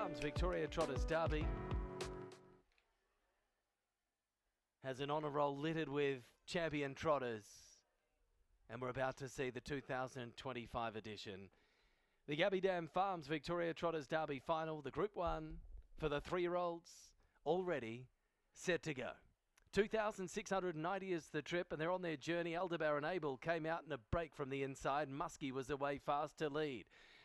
Farms Victoria Trotters Derby has an honour roll littered with champion trotters, and we're about to see the 2025 edition. The Yabby Farms Victoria Trotters Derby final, the Group 1 for the 3-year-olds, already set to go. 2,690 is the trip, and they're on their journey. Aldebaran Abel came out in a break from the inside. Muskee was away fast to lead.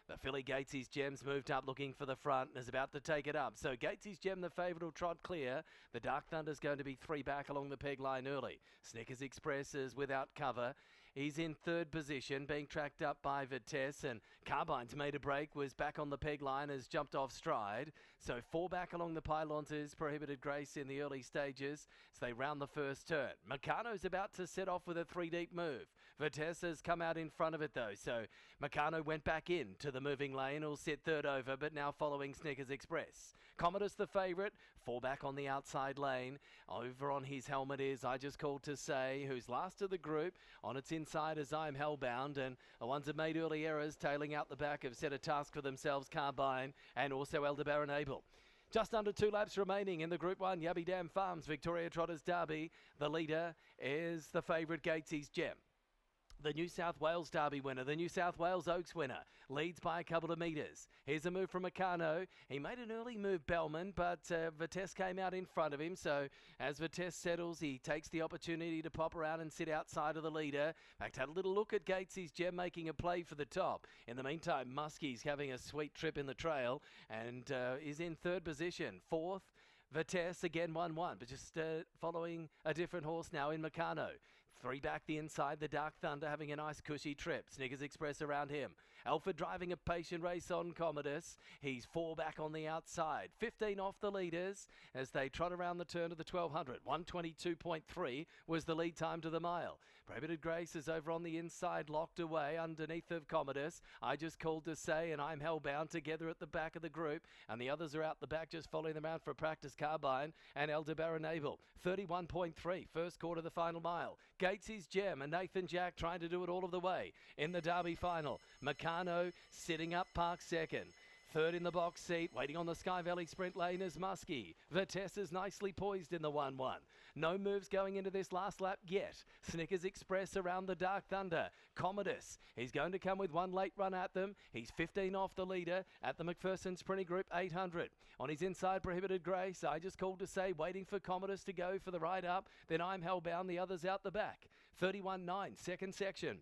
The filly Gatesys Gems moved up looking for the front and is about to take it up. So Gatesys Gem, the favourite, will trot clear. The Dark Thunder's going to be 3 back along the peg line early. Snickers Express is without cover. He's in 3rd position, being tracked up by Vytis, and Carbine's made a break, was back on the peg line, has jumped off stride. So 4 back along the pylons is Prohibited Grace in the early stages. So they round the first turn. Mecarno's about to set off with a 3-deep move. Vytis has come out in front of it though, so Mecarno went back in to the moving lane. He'll sit 3rd over, but now following Snickers Express. Commodus the favourite, 4 back on the outside lane. Over on his helmet is I Just Called to Say, who's last of the group. On its inside is I'm Hellbound, and the ones that made early errors tailing out the back have set a task for themselves, Carbine and also Aldebaran Abel. Just under 2 laps remaining in the Group 1 Yabby Farms Victoria Trotters Derby. The leader is the favourite Gatesys Gem. The New South Wales Derby winner, the New South Wales Oaks winner, leads by a couple of metres. Here's a move from Mecarno. He made an early move, Bellman, but Vytis came out in front of him. So as Vytis settles, he takes the opportunity to pop around and sit outside of the leader. In fact, had a little look at Gatesys Gem making a play for the top. In the meantime, Muskee's having a sweet trip in the trail and is in 3rd position. 4th, Vytis again 1-1, but just following a different horse now in Mecarno. 3 back the inside, the Dark Thunder having a nice cushy trip. Snickers Express around him. Alfred driving a patient race on Commodus. He's 4 back on the outside. 15 off the leaders as they trot around the turn of the 1200. 122.3 was the lead time to the mile. Prohibited Grace is over on the inside, locked away underneath of Commodus. I Just Called to Say and I'm Hellbound together at the back of the group, and the others are out the back just following them out for practice. Carbine and Aldebaran Abel. 31.3, first quarter of the final mile. Gatesys Gem and Nathan Jack trying to do it all of the way in the Derby final. Mecarno sitting up, Park 2nd. 3rd in the box seat, waiting on the Sky Valley sprint lane is Muskee. Vytis is nicely poised in the 1-1. No moves going into this last lap yet. Snickers Express around the Dark Thunder. Commodus, he's going to come with 1 late run at them. He's 15 off the leader at the McPherson Sprinting Group 800. On his inside, Prohibited Grace, I Just Called to Say, waiting for Commodus to go for the ride up. Then I'm Hellbound, the others out the back. 31.9, second section.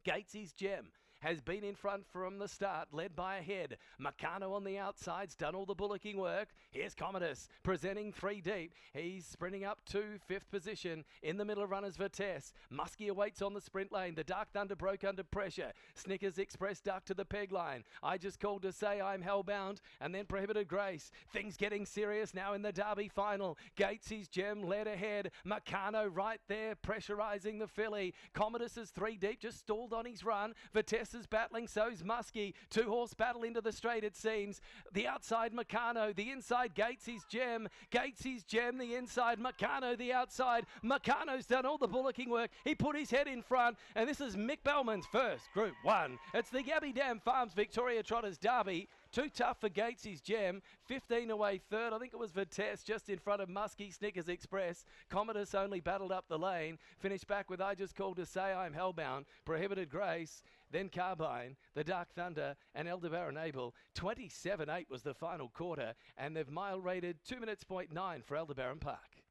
Gatesys Gem has been in front from the start, led by a head. Mecarno on the outside's done all the bullocking work. Here's Commodus presenting 3 deep. He's sprinting up to 5th position. In the middle of runners, Vytis. Muskee awaits on the sprint lane. The Dark Thunder broke under pressure. Snickers Express ducked to the peg line. I Just Called to Say I'm Hellbound, and then Prohibited Grace. Things getting serious now in the Derby final. Gatesys Gem led ahead. Mecarno right there pressurising the filly. Commodus is 3 deep, just stalled on his run. Vytis is battling, so's Muskee. 2-horse battle into the straight, it seems. The outside, Mecarno. The inside, Gatesys Gem. Gatesys Gem, the inside. Mecarno, the outside. Mecarno's done all the bullocking work. He put his head in front, and this is Mick Bellman's first Group 1. It's the Yabby Farms Victoria Trotters Derby. Too tough for Gatesys Gem. 15 away 3rd. I think it was Vytis just in front of Muskee. Snickers Express. Commodus only battled up the lane. Finished back with I Just Called to Say I'm Hellbound. Prohibited Grace. Then Carbine, the Dark Thunder and Aldebaran Abel. 27.8 was the final quarter, and they've mile rated 2 minutes point 9 for Aldebaran Park.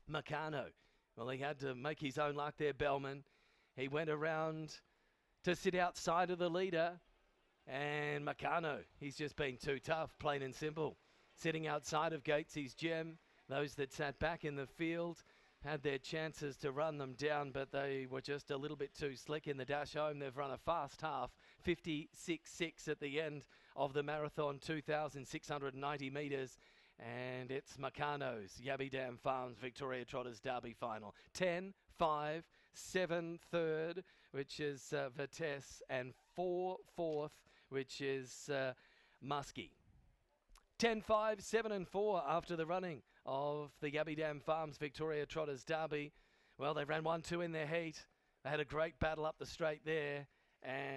Mecarno. Well, he had to make his own luck there, Bellman. He went around to sit outside of the leader. And Mecarno, he's just been too tough, plain and simple. Sitting outside of Gatesys Gem. Those that sat back in the field had their chances to run them down, but they were just a little bit too slick in the dash home. They've run a fast half, 56.6 at the end of the marathon, 2,690 metres. And it's Mecarno's Yabby Farms Victoria Trotters Derby final. 10, 5, 7 third, which is Vytis, and 4 fourth, which is Muskee. 10, 5, 7 and 4 after the running of the Yabby Farms Victoria Trotters Derby. Well, they ran 1-2 in their heat. They had a great battle up the straight there. And